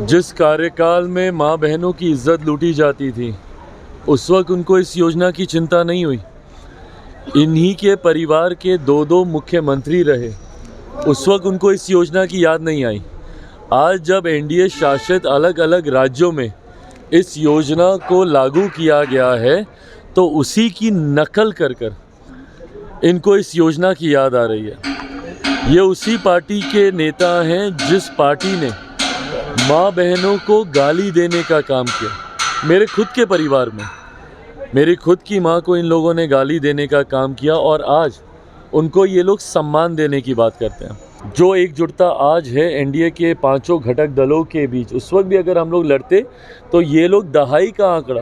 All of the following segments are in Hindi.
जिस कार्यकाल में माँ बहनों की इज्जत लूटी जाती थी उस वक्त उनको इस योजना की चिंता नहीं हुई। इन्हीं के परिवार के दो मुख्यमंत्री रहे, उस वक्त उनको इस योजना की याद नहीं आई। आज जब एनडीए शासित अलग अलग राज्यों में इस योजना को लागू किया गया है तो उसी की नकल कर कर इनको इस योजना की याद आ रही है। ये उसी पार्टी के नेता हैं जिस पार्टी ने माँ बहनों को गाली देने का काम किया। मेरे खुद के परिवार में मेरी खुद की माँ को इन लोगों ने गाली देने का काम किया और आज उनको ये लोग सम्मान देने की बात करते हैं। जो एकजुटता आज है एनडीए के पांचों घटक दलों के बीच, उस वक्त भी अगर हम लोग लड़ते तो ये लोग दहाई का आंकड़ा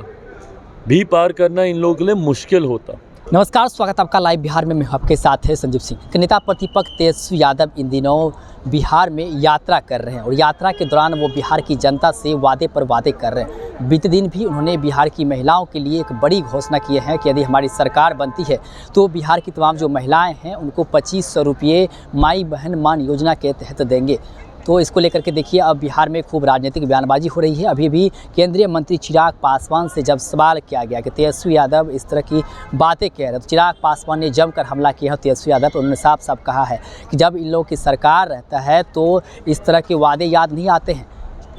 भी पार करना इन लोगों के लिए मुश्किल होता। नमस्कार, स्वागत आपका लाइव बिहार में। मैं आपके साथ है संजीव सिंह। नेता प्रतिपक्ष तेजस्वी यादव इन दिनों बिहार में यात्रा कर रहे हैं और यात्रा के दौरान वो बिहार की जनता से वादे पर वादे कर रहे हैं। बीते दिन भी उन्होंने बिहार की महिलाओं के लिए एक बड़ी घोषणा की है कि यदि हमारी सरकार बनती है तो बिहार की तमाम जो महिलाएं हैं उनको 2500 रुपये माई बहन मान योजना के तहत देंगे। तो इसको लेकर के देखिए, अब बिहार में खूब राजनीतिक बयानबाजी हो रही है। अभी भी केंद्रीय मंत्री चिराग पासवान से जब सवाल किया गया कि तेजस्वी यादव इस तरह की बातें कह रहे, तो चिराग पासवान ने जमकर हमला किया तेजस्वी यादव पर। उन्होंने साफ साफ कहा है कि जब इन लोगों की सरकार रहता है तो इस तरह के वादे याद नहीं आते हैं।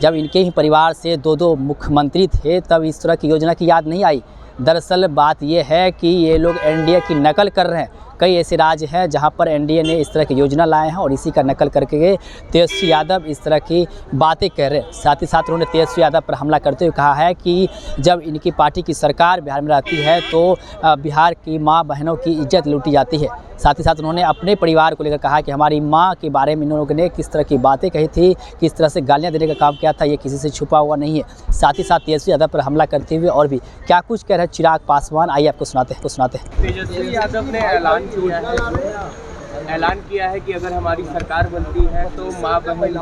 जब इनके ही परिवार से दो मुख्यमंत्री थे तब इस तरह की योजना की याद नहीं आई। दरअसल बात यह है कि ये लोग एनडीए की नकल कर रहे हैं। कई ऐसे राज्य हैं जहां पर एनडीए ने इस तरह की योजना लाए हैं और इसी का नकल करके तेजस्वी यादव इस तरह की बातें कह रहे हैं। साथ ही साथ उन्होंने तेजस्वी यादव पर हमला करते हुए कहा है कि जब इनकी पार्टी की सरकार बिहार में रहती है तो बिहार की माँ बहनों की इज्जत लूटी जाती है। साथ ही साथ उन्होंने अपने परिवार को लेकर कहा कि हमारी माँ के बारे में इन लोगों ने किस तरह की बातें कही थी, किस तरह से गालियाँ देने का काम किया था, ये किसी से छुपा हुआ नहीं है। साथ ही साथ तेजस्वी यादव पर हमला करते हुए और भी क्या कुछ कह रहे हैं चिराग पासवान, आइए आपको सुनाते हैं। तेजस्वी यादव ने ऐलान किया है कि अगर हमारी सरकार बनती है तो माँ बहन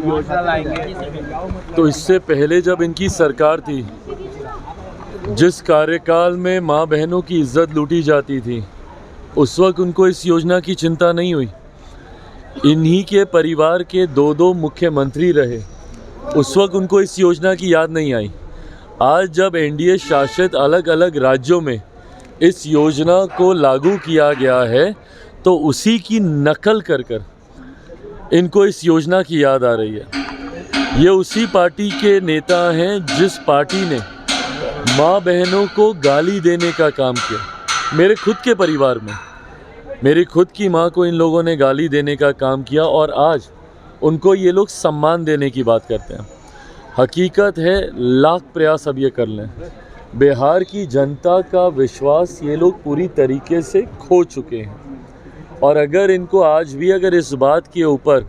योजना लाएंगे। तो इससे पहले जब इनकी सरकार थी, जिस कार्यकाल में माँ बहनों की इज्जत लूटी जाती थी उस वक्त उनको इस योजना की चिंता नहीं हुई। इन्हीं के परिवार के दो मुख्यमंत्री रहे, उस वक्त उनको इस योजना की याद नहीं आई। आज जब एनडीए शासित अलग अलग राज्यों में इस योजना को लागू किया गया है तो उसी की नकल कर कर इनको इस योजना की याद आ रही है। ये उसी पार्टी के नेता हैं जिस पार्टी ने माँ बहनों को गाली देने का काम किया। मेरे खुद के परिवार में मेरी खुद की माँ को इन लोगों ने गाली देने का काम किया और आज उनको ये लोग सम्मान देने की बात करते हैं। हकीकत है, लाख प्रयास अब ये कर लें, बिहार की जनता का विश्वास ये लोग पूरी तरीके से खो चुके हैं। और अगर इनको आज भी अगर इस बात के ऊपर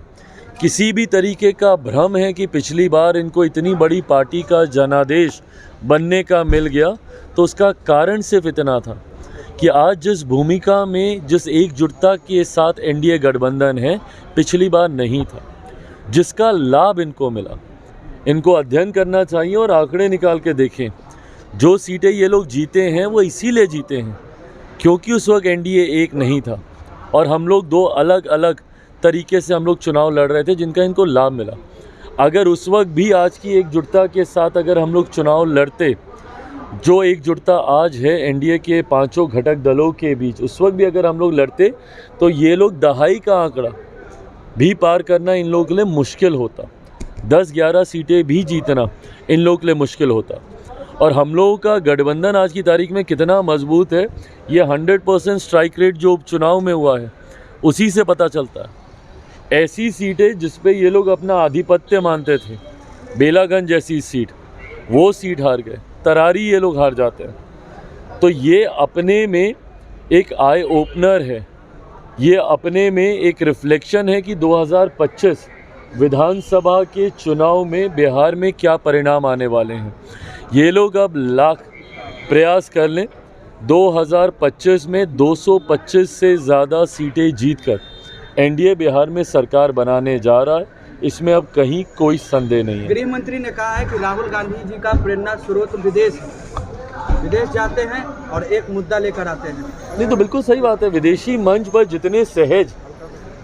किसी भी तरीके का भ्रम है कि पिछली बार इनको इतनी बड़ी पार्टी का जनादेश बनने का मिल गया, तो उसका कारण सिर्फ इतना था कि आज जिस भूमिका में, जिस एकजुटता के साथ एनडीए गठबंधन है, पिछली बार नहीं था, जिसका लाभ इनको मिला। इनको अध्ययन करना चाहिए और आंकड़े निकाल के देखें। जो सीटें ये लोग जीते हैं वो इसीलिए जीते हैं क्योंकि उस वक्त एनडीए एक नहीं था और हम लोग दो अलग अलग तरीके से हम लोग चुनाव लड़ रहे थे जिनका इनको लाभ मिला। अगर उस वक्त भी आज की एकजुटता के साथ अगर हम लोग चुनाव लड़ते, जो एकजुटता आज है एनडीए के पांचों घटक दलों के बीच, उस वक्त भी अगर हम लोग लड़ते तो ये लोग दहाई का आंकड़ा भी पार करना इन लोगों के लिए मुश्किल होता। 10-11 सीटें भी जीतना इन लोगों के लिए मुश्किल होता। और हम लोगों का गठबंधन आज की तारीख में कितना मजबूत है ये 100% स्ट्राइक रेट जो उपचुनाव में हुआ है उसी से पता चलता है। ऐसी सीटें जिस पे ये लोग अपना आधिपत्य मानते थे, बेलागंज जैसी सीट, वो सीट हार गए। तरारी ये लोग हार जाते हैं। तो ये अपने में एक आई ओपनर है, ये अपने में एक रिफ्लेक्शन है कि 2025 विधानसभा के चुनाव में बिहार में क्या परिणाम आने वाले हैं। ये लोग अब लाख प्रयास कर लें, 2025 में 225 से ज़्यादा सीटें जीतकर एनडीए बिहार में सरकार बनाने जा रहा है, इसमें अब कहीं कोई संदेह नहीं है। गृह मंत्री ने कहा है कि राहुल गांधी जी का प्रेरणा स्रोत विदेश जाते हैं और एक मुद्दा लेकर आते हैं। नहीं तो बिल्कुल सही बात है। विदेशी मंच पर जितने सहज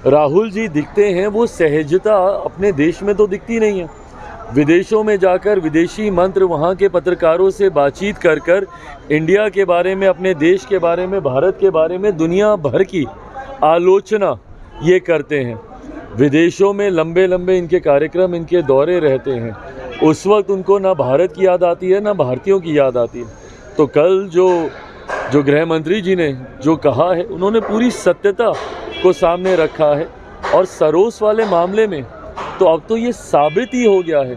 राहुल जी दिखते हैं वो सहजता अपने देश में तो दिखती नहीं है। विदेशों में जाकर विदेशी मंत्र वहाँ के पत्रकारों से बातचीत कर कर इंडिया के बारे में, अपने देश के बारे में, भारत के बारे में दुनिया भर की आलोचना ये करते हैं। विदेशों में लंबे लंबे इनके कार्यक्रम, इनके दौरे रहते हैं। उस वक्त उनको ना भारत की याद आती है, ना भारतीयों की याद आती है। तो कल जो गृह मंत्री जी ने जो कहा है, उन्होंने पूरी सत्यता को सामने रखा है। और सरोस वाले मामले में तो अब तो ये साबित ही हो गया है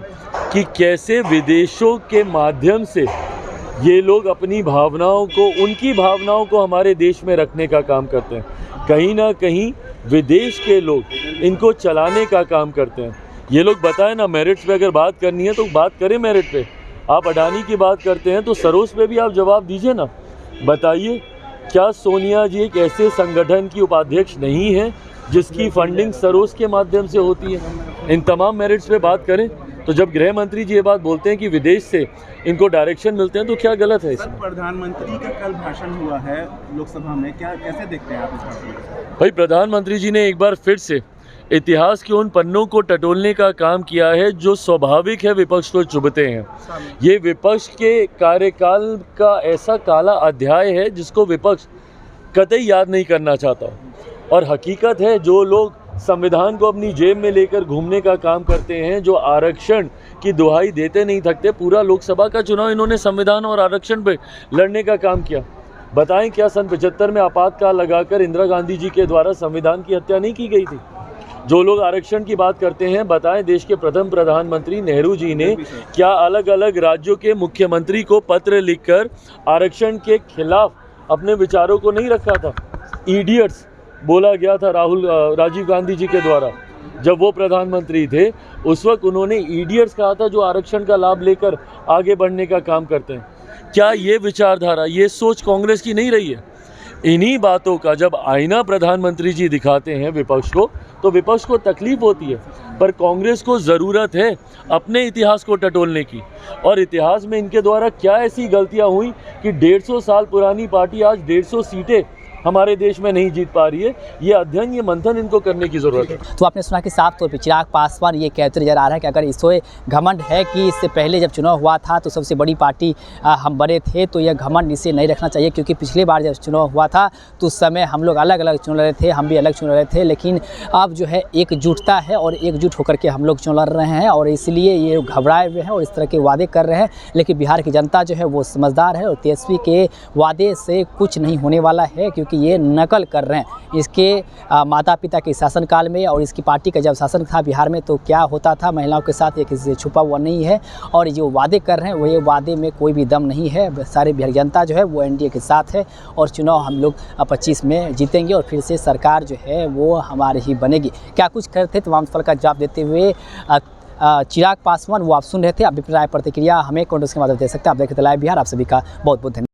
कि कैसे विदेशों के माध्यम से ये लोग अपनी भावनाओं को, उनकी भावनाओं को हमारे देश में रखने का काम करते हैं। कहीं ना कहीं विदेश के लोग इनको चलाने का काम करते हैं। ये लोग बताएं ना, मेरिट्स पे अगर बात करनी है तो बात करें मेरिट पे। आप अडानी की बात करते हैं तो सरोस पे भी आप जवाब दीजिए ना। बताइए, क्या सोनिया जी एक ऐसे संगठन की उपाध्यक्ष नहीं है जिसकी फंडिंग सरोस के माध्यम से होती है? इन तमाम मेरिट्स पे बात करें। तो जब गृह मंत्री जी ये बात बोलते हैं कि विदेश से इनको डायरेक्शन मिलते हैं, तो क्या गलत है इसमें? प्रधानमंत्री का कल भाषण हुआ है लोकसभा में, क्या कैसे देखते हैं आप इस भाषण को? भाई, प्रधानमंत्री जी ने एक बार फिर से इतिहास के उन पन्नों को टटोलने का काम किया है जो स्वाभाविक है विपक्ष को चुभते हैं। ये विपक्ष के कार्यकाल का ऐसा काला अध्याय है जिसको विपक्ष कतई याद नहीं करना चाहता। और हकीकत है, जो लोग संविधान को अपनी जेब में लेकर घूमने का काम करते हैं, जो आरक्षण की दुहाई देते नहीं थकते, पूरा लोकसभा का चुनाव इन्होंने संविधान और आरक्षण पे लड़ने का काम किया। बताएं, क्या सन 75 में आपातकाल लगाकर इंदिरा गांधी जी के द्वारा संविधान की हत्या नहीं की गई थी? जो लोग आरक्षण की बात करते हैं, बताएं देश के प्रथम प्रधानमंत्री नेहरू जी ने क्या अलग अलग राज्यों के मुख्यमंत्री को पत्र लिखकर आरक्षण के खिलाफ अपने विचारों को नहीं रखा था? इडियट्स बोला गया था राजीव गांधी जी के द्वारा। जब वो प्रधानमंत्री थे उस वक्त उन्होंने इडियट्स कहा था जो आरक्षण का लाभ लेकर आगे बढ़ने का काम करते हैं। क्या ये विचारधारा, ये सोच कांग्रेस की नहीं रही है? इन्हीं बातों का जब आईना प्रधानमंत्री जी दिखाते हैं विपक्ष को, तो विपक्ष को तकलीफ होती है। पर कांग्रेस को ज़रूरत है अपने इतिहास को टटोलने की। और इतिहास में इनके द्वारा क्या ऐसी गलतियां हुई कि 150 साल पुरानी पार्टी आज 150 सीटें हमारे देश में नहीं जीत पा रही है? ये अध्ययन, ये मंथन इनको करने की ज़रूरत है। तो आपने सुना कि साफ तौर पर चिराग पासवान ये कहते नजर आ रहा है कि अगर इससे घमंड है कि इससे पहले जब चुनाव हुआ था तो सबसे बड़ी पार्टी हम बने थे, तो यह घमंड इसे नहीं रखना चाहिए। क्योंकि पिछली बार जब चुनाव हुआ था तो उस समय हम लोग अलग अलग चुन रहे थे, हम भी अलग चुन रहे थे, लेकिन अब जो है एकजुटता है और एकजुट होकर के हम लोग चुन रहे हैं। और इसलिए ये घबराए हुए हैं और इस तरह के वादे कर रहे हैं। लेकिन बिहार की जनता जो है वो समझदार है और तेजस्वी के वादे से कुछ नहीं होने वाला है, क्योंकि ये नकल कर रहे हैं। इसके माता पिता के शासनकाल में और इसकी पार्टी का जब शासन था बिहार में तो क्या होता था महिलाओं के साथ, ये किसी से छुपा हुआ नहीं है। और जो वादे कर रहे हैं वो ये वादे में कोई भी दम नहीं है। सारे बिहार जनता जो है वो एनडीए के साथ है और चुनाव हम लोग 25 में जीतेंगे और फिर से सरकार जो है वो हमारी ही बनेगी। क्या कुछ करते तमाम सवाल का जवाब देते हुए चिराग पासवान वो आप सुन रहे थे। अभिप्राय प्रतिक्रिया हमें कमेंट्स के माध्यम से दे सकते हैं। आप देख रहे थे लाइव बिहार। आप सभी का बहुत बहुत धन्यवाद।